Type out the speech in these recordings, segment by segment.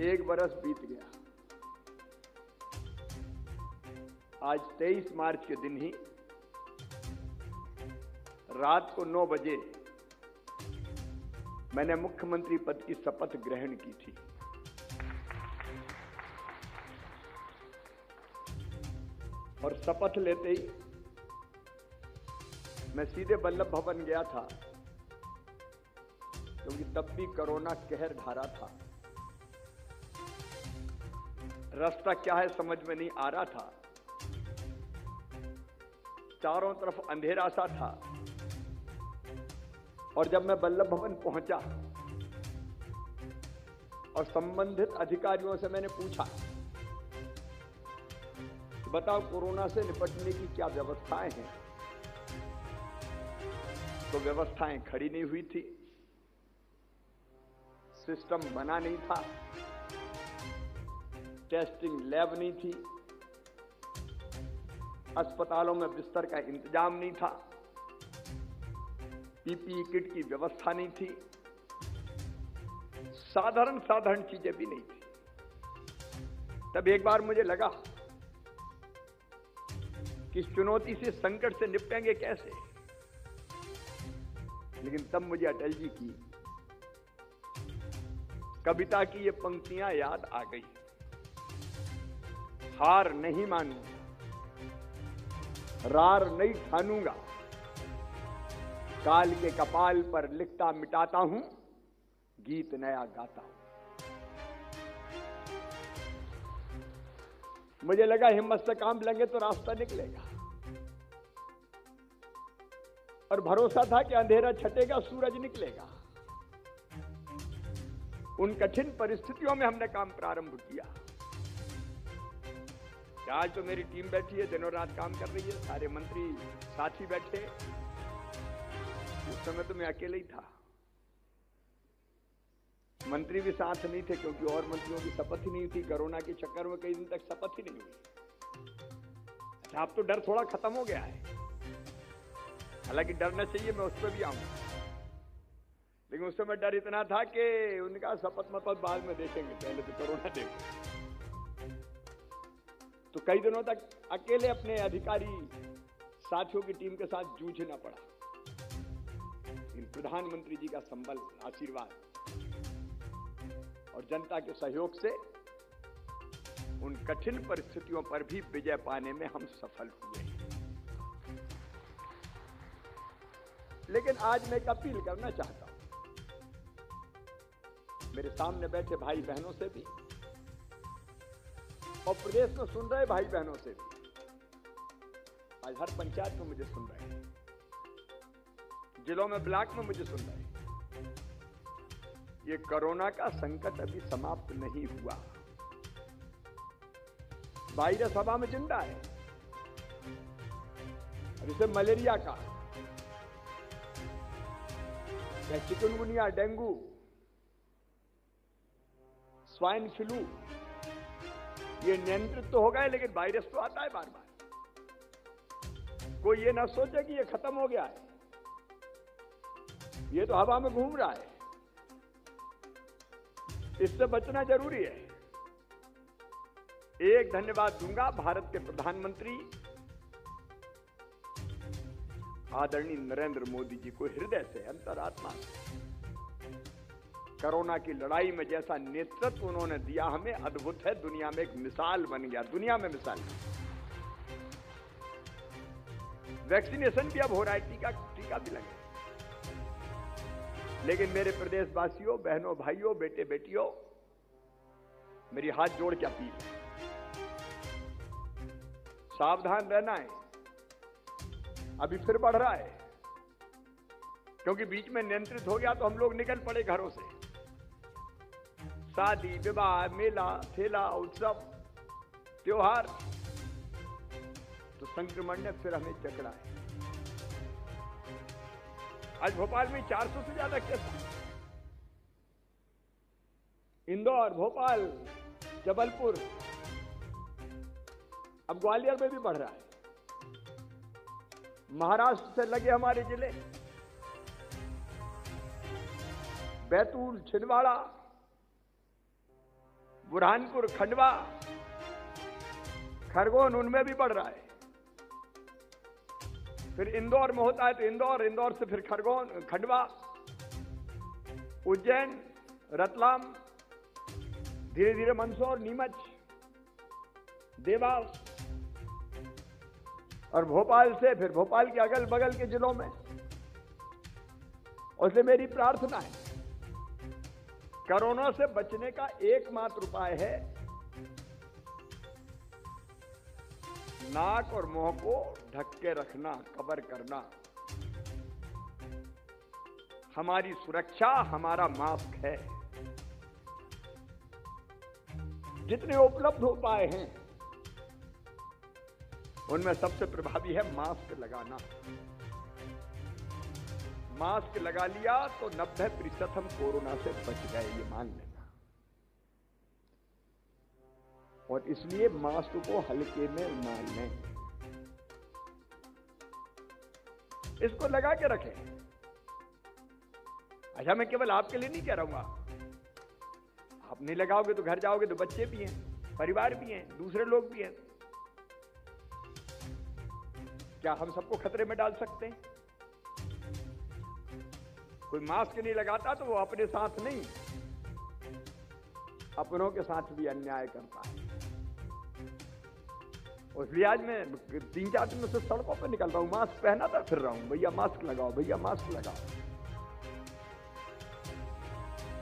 एक बरस बीत गया। आज 23 मार्च के दिन ही रात को 9 बजे मैंने मुख्यमंत्री पद की शपथ ग्रहण की थी। और शपथ लेते ही मैं सीधे वल्लभ भवन गया था, क्योंकि तब भी कोरोना कहर ढा रहा था। रास्ता क्या है समझ में नहीं आ रहा था। चारों तरफ अंधेरा सा था। और जब मैं वल्लभ भवन पहुंचा और संबंधित अधिकारियों से मैंने पूछा, बताओ कोरोना से निपटने की क्या व्यवस्थाएं हैं, तो व्यवस्थाएं खड़ी नहीं हुई थी, सिस्टम बना नहीं था, टेस्टिंग लैब नहीं थी, अस्पतालों में बिस्तर का इंतजाम नहीं था, पीपीई किट की व्यवस्था नहीं थी, साधारण चीजें भी नहीं थी। तब एक बार मुझे लगा कि इस चुनौती से, संकट से निपटेंगे कैसे। लेकिन तब मुझे अटल जी की कविता की ये पंक्तियां याद आ गई। हार नहीं मानूंगा, रार नहीं ठानूंगा, काल के कपाल पर लिखता मिटाता हूं, गीत नया गाता हूं। मुझे लगा हिम्मत से काम लेंगे तो रास्ता निकलेगा, और भरोसा था कि अंधेरा छटेगा, सूरज निकलेगा। उन कठिन परिस्थितियों में हमने काम प्रारंभ किया। आज तो मेरी टीम बैठी है, दिनों रात काम कर रही है, सारे मंत्री साथी बैठे। उस समय तो मैं अकेले ही था, मंत्री भी साथ नहीं थे, क्योंकि और मंत्रियों की शपथ ही नहीं थी। कोरोना के चक्कर में कई दिन तक शपथ ही नहीं हुई। अच्छा, अब तो डर थोड़ा खत्म हो गया है, हालांकि डरना चाहिए, मैं उस पर भी आऊंगा। लेकिन उस समय डर इतना था कि उनका शपथ मतलब बाद में देखेंगे, पहले तो कोरोना देखेंगे। तो कई दिनों तक अकेले अपने अधिकारी साथियों की टीम के साथ जूझना पड़ा। इन प्रधानमंत्री जी का संबल, आशीर्वाद और जनता के सहयोग से उन कठिन परिस्थितियों पर भी विजय पाने में हम सफल हुए। लेकिन आज मैं एक अपील करना चाहता हूं मेरे सामने बैठे भाई बहनों से भी, और प्रदेश में सुन रहे भाई बहनों से भी। आज हर पंचायत में मुझे सुन रहे हैं, जिलों में, ब्लॉक में मुझे सुन रहे हैं। ये कोरोना का संकट अभी समाप्त नहीं हुआ। वायरस हवा में जिंदा है। और इसे मलेरिया का, या चिकनगुनिया, डेंगू, स्वाइन फ्लू, ये नियंत्रित तो हो गए, लेकिन वायरस तो आता है बार बार। कोई ये ना सोचे कि ये खत्म हो गया है, ये तो हवा में घूम रहा है, इससे बचना जरूरी है। एक धन्यवाद दूंगा भारत के प्रधानमंत्री आदरणीय नरेंद्र मोदी जी को, हृदय से, अंतरात्मा से। कोरोना की लड़ाई में जैसा नेतृत्व उन्होंने दिया हमें, अद्भुत है। दुनिया में एक मिसाल बन गया, दुनिया में मिसाल। वैक्सीनेशन भी अब हो रहा है, टीका भी लगे। लेकिन मेरे प्रदेशवासियों, बहनों, भाइयों, बेटे बेटियों, मेरी हाथ जोड़ के अपील है, सावधान रहना है। अभी फिर बढ़ रहा है, क्योंकि बीच में नियंत्रित हो गया तो हम लोग निकल पड़े घरों से। शादी, विवाह, मेला, ठेला, उत्सव, त्योहार, तो संक्रमण ने फिर हमें जकड़ा है। आज भोपाल में 400 से ज्यादा केस हैं। इंदौर, भोपाल, जबलपुर, अब ग्वालियर में भी बढ़ रहा है। महाराष्ट्र से लगे हमारे जिले, बैतूल, छिंदवाड़ा, बुरहानपुर, खंडवा, खरगोन, उनमें भी बढ़ रहा है। फिर इंदौर में होता है तो इंदौर से फिर खरगोन, खंडवा, उज्जैन, रतलाम, धीरे धीरे मंदसौर, नीमच, देवास, और भोपाल से फिर भोपाल के अगल बगल के जिलों में। उससे मेरी प्रार्थना है, कोरोना से बचने का एकमात्र उपाय है नाक और मुंह को ढक के रखना, कवर करना। हमारी सुरक्षा हमारा मास्क है। जितने उपलब्ध उपाय हैं उनमें सबसे प्रभावी है मास्क लगाना। मास्क लगा लिया तो 90% हम कोरोना से बच गए, ये मान लेना। और इसलिए मास्क को हल्के में ना लें, इसको लगा के रखें। अच्छा, मैं केवल आपके लिए नहीं कह रहा हूं, आप नहीं लगाओगे तो घर जाओगे तो बच्चे भी हैं, परिवार भी हैं, दूसरे लोग भी हैं। क्या हम सबको खतरे में डाल सकते हैं? कोई मास्क नहीं लगाता तो वो अपने साथ नहीं, अपनों के साथ भी अन्याय करता है। इसलिए आज मैं 3-4 दिन से सड़कों पर निकल रहा हूं, मास्क पहना था, फिर रहा हूं, भैया मास्क लगाओ, भैया मास्क लगाओ।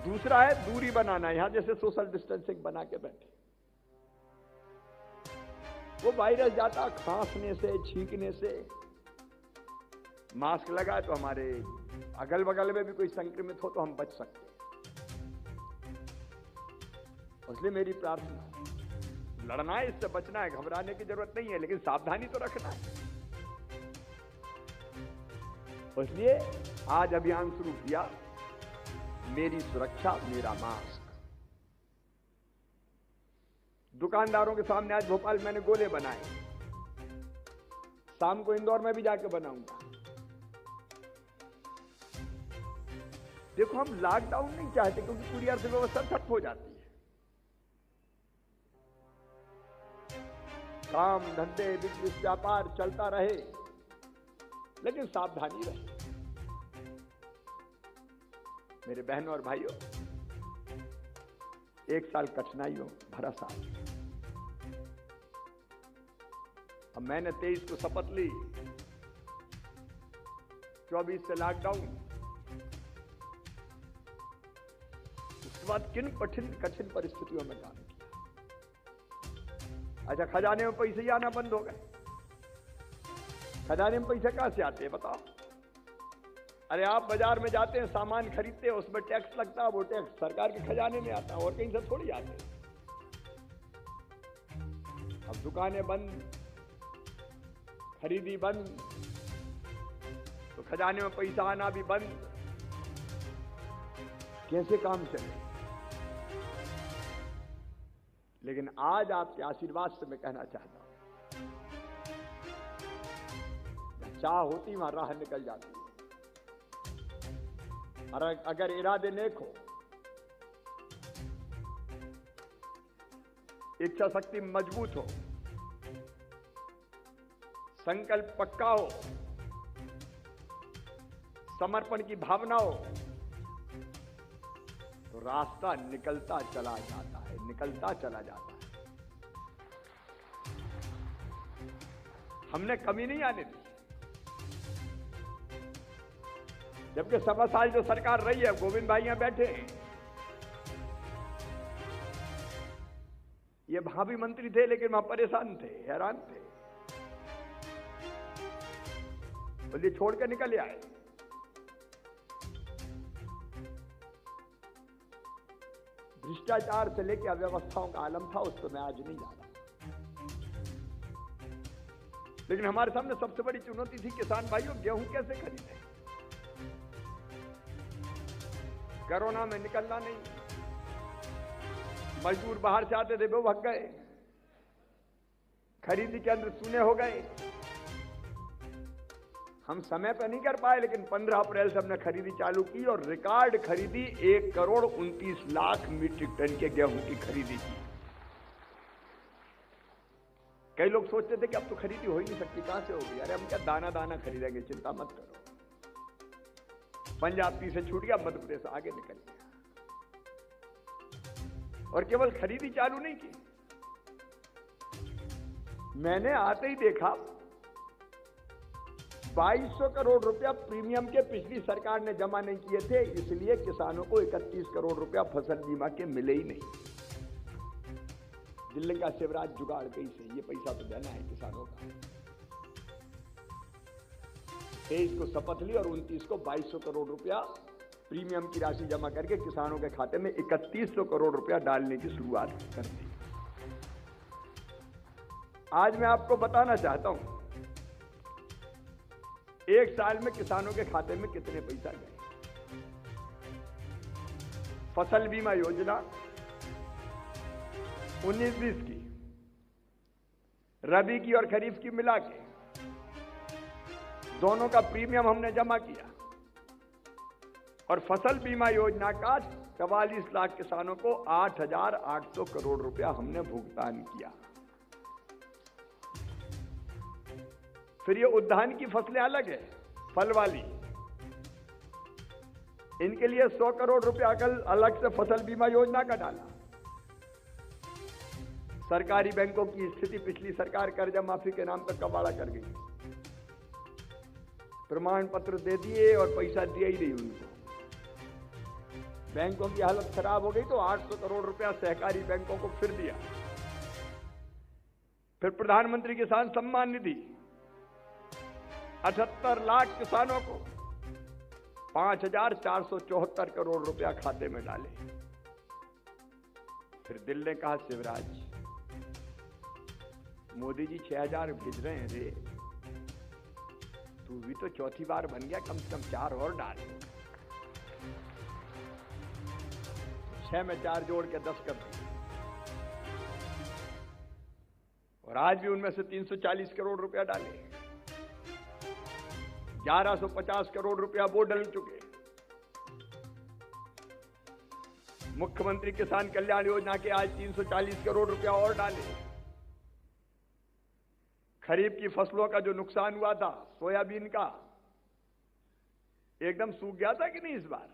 दूसरा है दूरी बनाना। यहां जैसे सोशल डिस्टेंसिंग बना के बैठे, वो वायरस जाता खांसने से, छींकने से। मास्क लगाए तो हमारे अगल बगल में भी कोई संक्रमित हो तो हम बच सकते हैं। इसलिए मेरी प्रार्थना, लड़ना है, इससे बचना है, घबराने की जरूरत नहीं है, लेकिन सावधानी तो रखना है। इसलिए आज अभियान शुरू किया, मेरी सुरक्षा मेरा मास्क। दुकानदारों के सामने आज भोपाल मैंने गोले बनाए, शाम को इंदौर में भी जाके बनाऊंगा। देखो, हम लॉकडाउन नहीं चाहते क्योंकि पूरी अर्थव्यवस्था ठप हो जाती है। काम धंधे, बिजनेस, व्यापार चलता रहे, लेकिन सावधानी रहे। मेरे बहनों और भाइयों, 1 साल कठिनाइयों भरा साल। अब मैंने 23 को शपथ ली, 24 से लॉकडाउन। उसके बाद किन कठिन परिस्थितियों में काम किया। अच्छा, खजाने में पैसे ही आना बंद हो गए। खजाने में पैसे कहां से आते हैं बताओ? अरे, आप बाजार में जाते हैं, सामान खरीदते हैं, उसमें टैक्स लगता है, वो टैक्स सरकार के खजाने में आता है, और कहीं से थोड़ी आते हैं। अब दुकानें बंद, खरीदी बंद, तो खजाने में पैसा आना भी बंद। कैसे काम चले? लेकिन आज आपके आशीर्वाद से मैं कहना चाहता हूं, चाह होती वहां राह निकल जाती है। और अगर इरादे नेक हो, इच्छा शक्ति मजबूत हो, संकल्प पक्का हो, समर्पण की भावना हो, तो रास्ता निकलता चला जाता है, निकलता चला जाता है। हमने कमी नहीं आने दी। जबकि 7 साल जो सरकार रही है, गोविंद भाई यहां बैठे हैं, ये भावी मंत्री थे, लेकिन वहां परेशान थे, हैरान थे, बोलिए छोड़ के निकल आए। भ्रष्टाचार से लेकर अव्यवस्थाओं का आलम था, उस पर मैं आज नहीं जा रहा। लेकिन हमारे सामने सबसे बड़ी चुनौती थी, किसान भाइयों गेहूं कैसे खरीदें। कोरोना में निकलना नहीं, मजदूर बाहर से आते थे वो भाग गए, खरीदी के अंदर सूने हो गए। हम समय पर नहीं कर पाए, लेकिन 15 अप्रैल से हमने खरीदी चालू की और रिकॉर्ड खरीदी 1,29,00,000 मीट्रिक टन के गेहूं की खरीदी की। कई लोग सोचते थे कि अब तो खरीदी हो ही नहीं सकती, कहां से होगी? अरे हम क्या दाना दाना खरीदेंगे, चिंता मत करो। पंजाब पीछे छूट गया, मध्य प्रदेश आगे निकल गया। और केवल खरीदी चालू नहीं की, मैंने आते ही देखा 2200 करोड़ रुपया प्रीमियम के पिछली सरकार ने जमा नहीं किए थे, इसलिए किसानों को 31 करोड़ रुपया फसल बीमा के मिले ही नहीं। दिल्ली का शिवराज जुगाड़ कहीं से ये पैसा तो देना है किसानों का। 23 को शपथ ली और 29 को 2200 करोड़ रुपया प्रीमियम की राशि जमा करके किसानों के खाते में 3100 करोड़ रुपया डालने की शुरुआत कर दी। आज मैं आपको बताना चाहता हूं, एक साल में किसानों के खाते में कितने पैसा गए। फसल बीमा योजना 19-20 की, रबी की और खरीफ की मिला के दोनों का प्रीमियम हमने जमा किया और फसल बीमा योजना का 44 लाख किसानों को 8,800 करोड़ रुपया हमने भुगतान किया। फिर ये उद्यान की फसलें अलग है, फल वाली, इनके लिए 100 करोड़ रुपया अलग से फसल बीमा योजना का डाला। सरकारी बैंकों की स्थिति पिछली सरकार कर्जा माफी के नाम पर कबाड़ा कर गई, प्रमाण पत्र दे दिए और पैसा दिया ही नहीं उनको। बैंकों की हालत खराब हो गई तो 800 करोड़ रुपया सहकारी बैंकों को फिर दिया। फिर प्रधानमंत्री किसान सम्मान निधि 78 लाख किसानों को 5,474 करोड़ रुपया खाते में डाले। फिर दिल ने कहा, शिवराज मोदी जी 6,000 भेज रहे हैं रे, तू भी तो चौथी बार बन गया, कम से कम 4 और डाल। 6 में 4 जोड़ के 10 कर दिए और आज भी उनमें से 340 करोड़ रुपया डाले। 1150 करोड़ रुपया वो डल चुके। मुख्यमंत्री किसान कल्याण योजना के आज 340 करोड़ रुपया और डाले। खरीफ की फसलों का जो नुकसान हुआ था, सोयाबीन का, एकदम सूख गया था कि नहीं इस बार?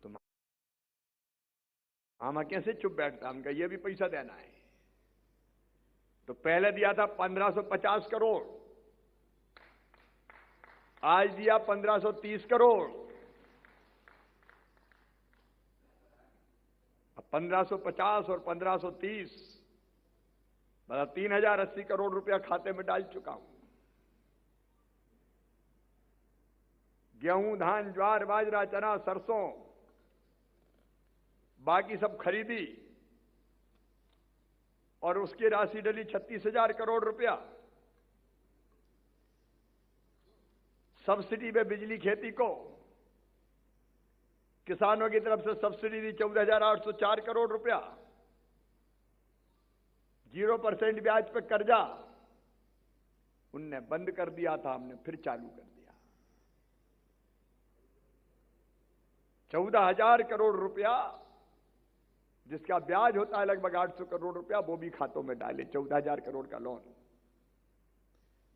तो मामा कैसे चुप बैठता, हमका ये भी पैसा देना है। तो पहले दिया था 1550 करोड़, आज दिया 1530 करोड़। अब 1550 और 1530 मतलब 3,080 करोड़ रुपया खाते में डाल चुका हूं। गेहूं, धान, ज्वार, बाजरा, चना, सरसों, बाकी सब खरीदी और उसकी राशि डली 36,000 करोड़ रुपया। सब्सिडी में बिजली खेती को किसानों की तरफ से सब्सिडी दी 14,804 करोड़ रुपया। 0% ब्याज पर कर्जा उनने बंद कर दिया था, हमने फिर चालू कर दिया। 14,000 करोड़ रुपया जिसका ब्याज होता है लगभग 800 करोड़ रुपया, वो भी खातों में डाले। 14,000 करोड़ का लोन।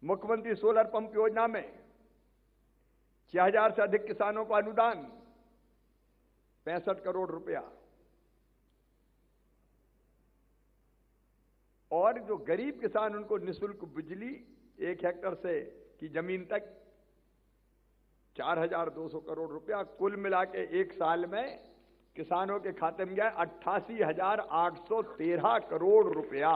मुख्यमंत्री सोलर पंप योजना में 6,000 से अधिक किसानों को अनुदान 65 करोड़ रुपया। और जो गरीब किसान उनको निःशुल्क बिजली 1 हेक्टेयर से की जमीन तक 4,200 करोड़ रुपया। कुल मिला के एक साल में किसानों के खाते में गया 88,813 करोड़ रुपया।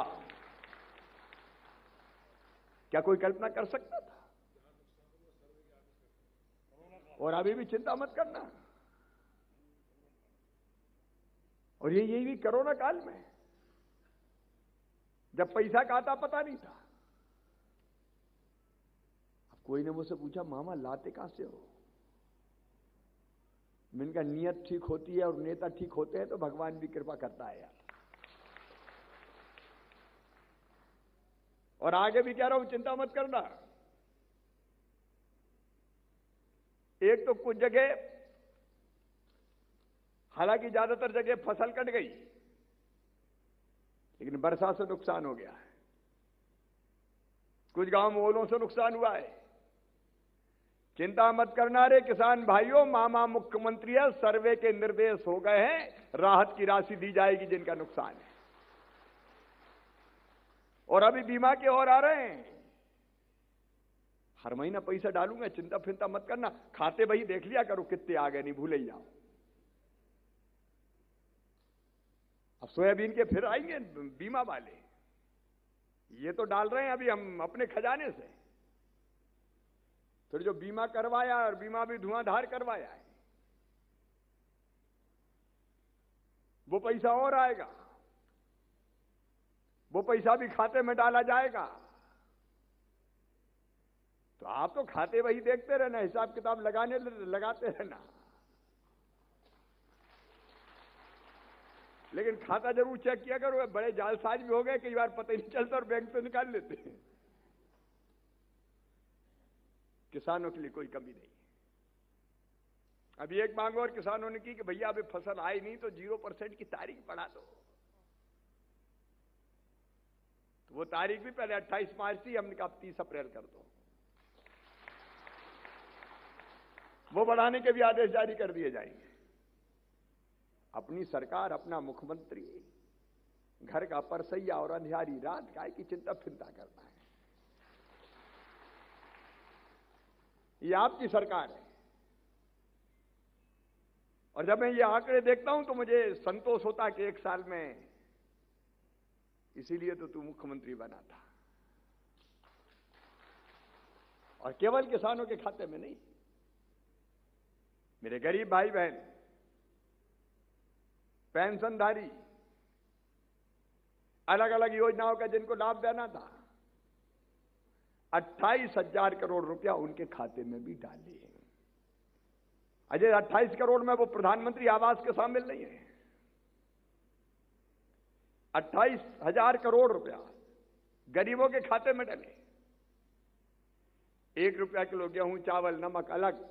क्या कोई कल्पना कर सकता था? और अभी भी चिंता मत करना। और यही भी कोरोना काल में, जब पैसा का आता पता नहीं था। अब कोई ने मुझसे पूछा, मामा लाते कहां से हो? मैंने कहा, नियत ठीक होती है और नेता ठीक होते हैं तो भगवान भी कृपा करता है यार। और आगे भी कह रहा हूं, चिंता मत करना। एक तो कुछ जगह, हालांकि ज्यादातर जगह फसल कट गई, लेकिन वर्षा से नुकसान हो गया है। कुछ गांव में ओलों से नुकसान हुआ है। चिंता मत करना रे किसान भाइयों, मामा मुख्यमंत्री है, सर्वे के निर्देश हो गए हैं, राहत की राशि दी जाएगी जिनका नुकसान है। और अभी बीमा के और आ रहे हैं, हर महीना पैसा डालूंगा, चिंता फिंता मत करना। खाते वही देख लिया करो कितने आ गए, नहीं भूले ही जाओ। अब सोयाबीन के फिर आएंगे बीमा वाले, ये तो डाल रहे हैं अभी हम अपने खजाने से। फिर जो बीमा करवाया, और बीमा भी धुआंधार करवाया है, वो पैसा और आएगा, वो पैसा भी खाते में डाला जाएगा। तो आप तो खाते वही देखते रहना, हिसाब किताब लगाते रहना, लेकिन खाता जरूर चेक किया करो। बड़े जालसाज भी हो गए, कई बार पता ही नहीं चलता और बैंक से निकाल लेते हैं। किसानों के लिए कोई कमी नहीं। अभी एक मांग और किसानों ने की कि भैया अभी फसल आई नहीं तो 0% की तारीख बढ़ा दो। तो वो तारीख भी पहले 28 मार्च थी, हमने कहा 30 अप्रैल कर दो। वो बढ़ाने के भी आदेश जारी कर दिए जाएंगे। अपनी सरकार, अपना मुख्यमंत्री घर का परसैया और अंधियारी रात काय की चिंता फिंता करता है। ये आपकी सरकार है। और जब मैं ये आंकड़े देखता हूं तो मुझे संतोष होता कि एक साल में, इसीलिए तो तू मुख्यमंत्री बना था। और केवल किसानों के खाते में नहीं, मेरे गरीब भाई बहन, पेंशनधारी, अलग अलग योजनाओं का जिनको लाभ देना था, 28,000 करोड़ रुपया उनके खाते में भी डाले। अजय 28 करोड़ में वो प्रधानमंत्री आवास के शामिल नहीं है। 28,000 करोड़ रुपया गरीबों के खाते में डले। 1 रुपया किलो गेहूं, चावल, नमक अलग,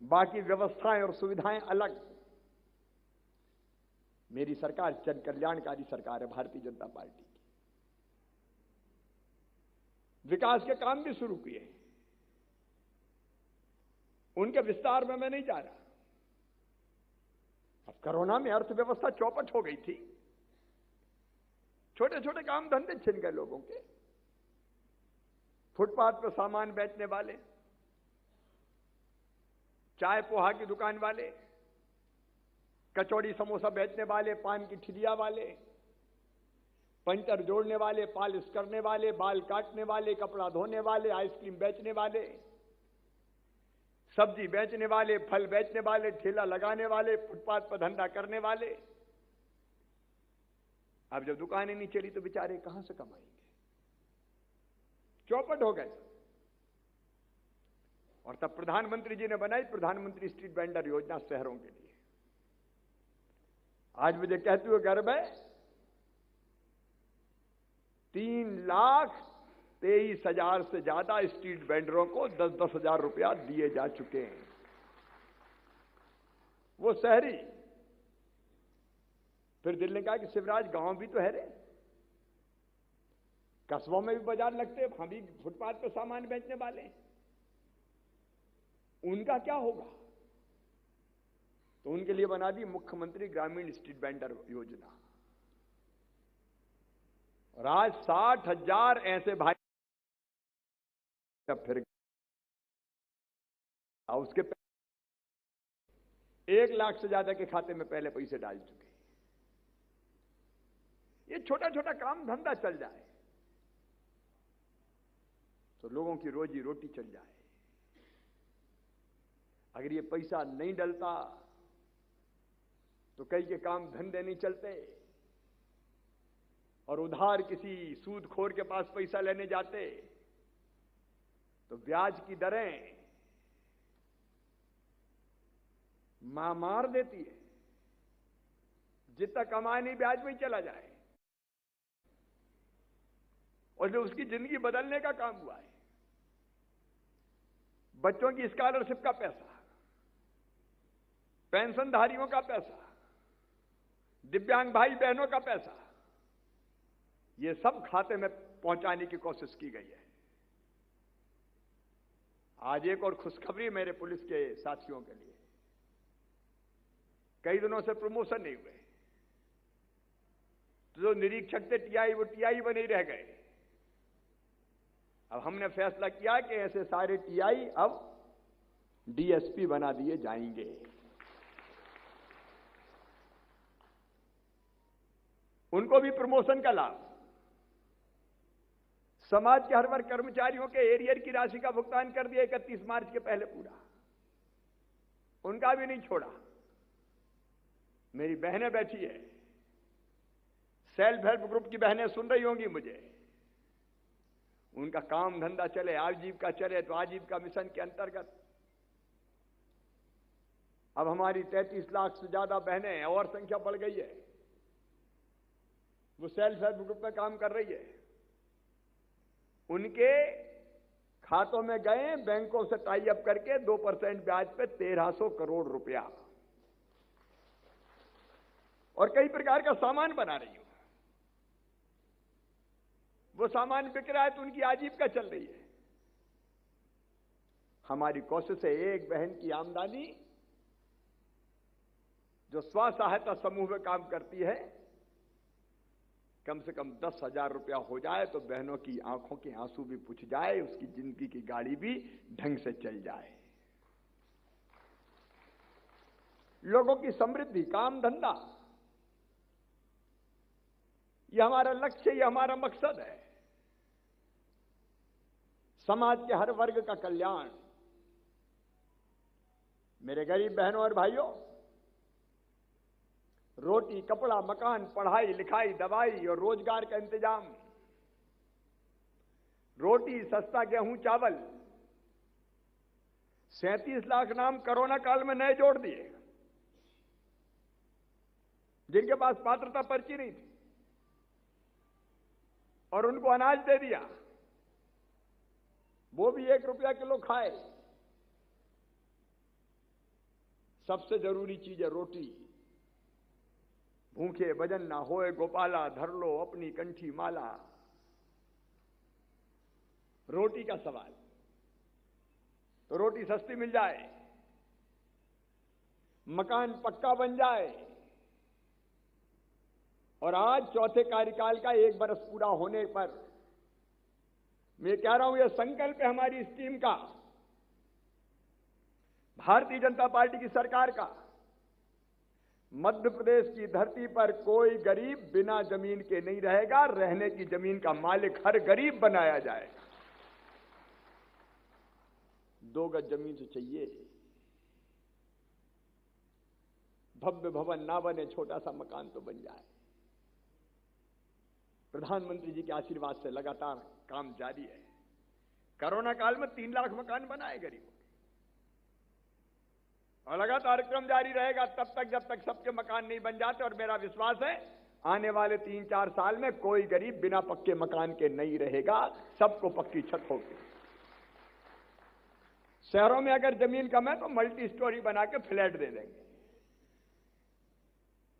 बाकी व्यवस्थाएं और सुविधाएं अलग। मेरी सरकार जन कल्याणकारी सरकार है, भारतीय जनता पार्टी की। विकास के काम भी शुरू किए, उनके विस्तार में मैं नहीं जा रहा। अब कोरोना में अर्थव्यवस्था चौपट हो गई थी, छोटे छोटे काम धंधे छिन गए लोगों के। फुटपाथ पर सामान बेचने वाले, चाय पोहा की दुकान वाले, कचौड़ी समोसा बेचने वाले, पान की ठिलिया वाले, पंचर जोड़ने वाले, पॉलिश करने वाले, बाल काटने वाले, कपड़ा धोने वाले, आइसक्रीम बेचने वाले, सब्जी बेचने वाले, फल बेचने वाले, ठेला लगाने वाले, फुटपाथ पर धंधा करने वाले। अब जब दुकानें नहीं चली तो बेचारे कहां से कमाएंगे? चौपट हो गए। और तब प्रधानमंत्री जी ने बनाई प्रधानमंत्री स्ट्रीट वेंडर योजना शहरों के लिए। आज मुझे कहते हुए गर्व है, 3,23,000 से ज्यादा स्ट्रीट वेंडरों को 10-10 हजार रुपया दिए जा चुके हैं। वो शहरी। फिर दिल ने कहा कि शिवराज गांव भी तो है रे, कस्बों में भी बाजार लगते हैं, वहां भी फुटपाथ पे सामान बेचने वाले, उनका क्या होगा? तो उनके लिए बना दी मुख्यमंत्री ग्रामीण स्ट्रीट वेंडर योजना। और आज 60,000 ऐसे भाई फिर उसके 1 लाख से ज्यादा के खाते में पहले पैसे डाल चुके। ये छोटा छोटा काम धंधा चल जाए तो लोगों की रोजी रोटी चल जाए। अगर ये पैसा नहीं डलता तो कई के काम धंधे नहीं चलते, और उधार किसी सूदखोर के पास पैसा लेने जाते तो ब्याज की दरें मार देती है, जितना कमाए नहीं ब्याज में ही चला जाए। और जो उसकी जिंदगी बदलने का काम हुआ है, बच्चों की स्कॉलरशिप का पैसा, पेंशनधारियों का पैसा, दिव्यांग भाई बहनों का पैसा, ये सब खाते में पहुंचाने की कोशिश की गई है। आज एक और खुशखबरी मेरे पुलिस के साथियों के लिए, कई दिनों से प्रमोशन नहीं हुए, तो जो निरीक्षक थे टीआई, वो टीआई बने रह गए। अब हमने फैसला किया कि ऐसे सारे टीआई अब डीएसपी बना दिए जाएंगे। उनको भी प्रमोशन का लाभ, समाज के हर वर्ग कर्मचारियों के एरियर की राशि का भुगतान कर दिया 31 मार्च के पहले पूरा, उनका भी नहीं छोड़ा। मेरी बहनें बैठी है, सेल्फ हेल्प ग्रुप की बहनें सुन रही होंगी मुझे, उनका काम धंधा चले, आजीविका चले, तो आजीविका मिशन के अंतर्गत अब हमारी 33 लाख से ज्यादा बहनें हैं, और संख्या बढ़ गई है, वो सेल्फ हेल्प ग्रुप में काम कर रही है। उनके खातों में गए बैंकों से टाई अप करके 2% ब्याज पे 1300 करोड़ रुपया, और कई प्रकार का सामान बना रही हूं। वो सामान बिक रहा है तो उनकी आजीविका चल रही है। हमारी कोशिश है एक बहन की आमदनी जो स्व सहायता समूह में काम करती है कम से कम 10,000 रुपया हो जाए तो बहनों की आंखों के आंसू भी पुछ जाए, उसकी जिंदगी की गाड़ी भी ढंग से चल जाए। लोगों की समृद्धि, काम धंधा, यह हमारा लक्ष्य, यह हमारा मकसद है। समाज के हर वर्ग का कल्याण। मेरे गरीब बहनों और भाइयों, रोटी, कपड़ा, मकान, पढ़ाई लिखाई, दवाई और रोजगार का इंतजाम, रोटी, सस्ता गेहूं चावल, 37 लाख नाम कोरोना काल में नए जोड़ दिए जिनके पास पात्रता पर्ची नहीं थी, और उनको अनाज दे दिया, वो भी 1 रुपया किलो खाए। सबसे जरूरी चीज है रोटी। भूखे भजन ना होए गोपाला, धर लो अपनी कंठी माला। रोटी का सवाल, तो रोटी सस्ती मिल जाए, मकान पक्का बन जाए, और आज चौथे कार्यकाल का 1 बरस पूरा होने पर मैं कह रहा हूं, यह संकल्प है हमारी इस टीम का, भारतीय जनता पार्टी की सरकार का। मध्य प्रदेश की धरती पर कोई गरीब बिना जमीन के नहीं रहेगा, रहने की जमीन का मालिक हर गरीब बनाया जाएगा। 2 गज जमीन तो चाहिए, भव्य भवन ना बने, छोटा सा मकान तो बन जाए। प्रधानमंत्री जी के आशीर्वाद से लगातार काम जारी है। कोरोना काल में 3 लाख मकान बनाए गरीबों के, और लगातार क्रम जारी रहेगा तब तक जब तक सबके मकान नहीं बन जाते। और मेरा विश्वास है आने वाले 3-4 साल में कोई गरीब बिना पक्के मकान के नहीं रहेगा, सबको पक्की छत होगी। शहरों में अगर जमीन कम है तो मल्टी स्टोरी बना के फ्लैट दे देंगे,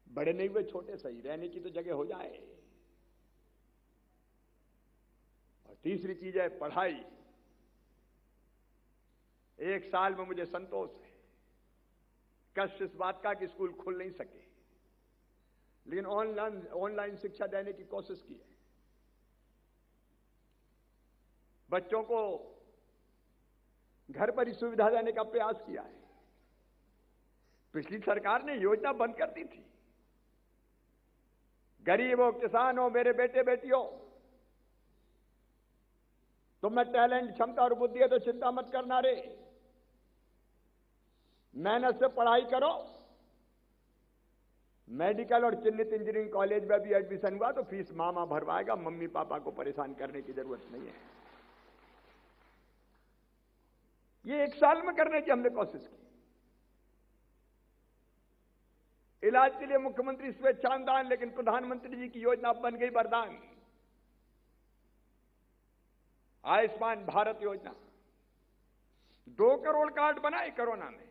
बड़े नहीं हुए छोटे सही, रहने की तो जगह हो जाए। और तीसरी चीज है पढ़ाई। 1 साल में मुझे संतोष है, कष्ट इस बात का कि स्कूल खुल नहीं सके, लेकिन ऑनलाइन शिक्षा देने की कोशिश की है। बच्चों को घर पर ही सुविधा देने का प्रयास किया है। पिछली सरकार ने योजना बंद कर दी थी। गरीब हो, किसान हो, मेरे बेटे बेटियों, तुम में टैलेंट, क्षमता और बुद्धि है तो चिंता मत करना रे, मेहनत से पढ़ाई करो। मेडिकल और चिन्हित इंजीनियरिंग कॉलेज में भी एडमिशन हुआ तो फीस मामा भरवाएगा, मम्मी पापा को परेशान करने की जरूरत नहीं है। ये 1 साल में करने की हमने कोशिश की। इलाज के लिए मुख्यमंत्री स्वेच्छादान, लेकिन प्रधानमंत्री जी की योजना बन गई वरदान। आयुष्मान भारत योजना, 2 करोड़ कार्ड बनाए कोरोना में,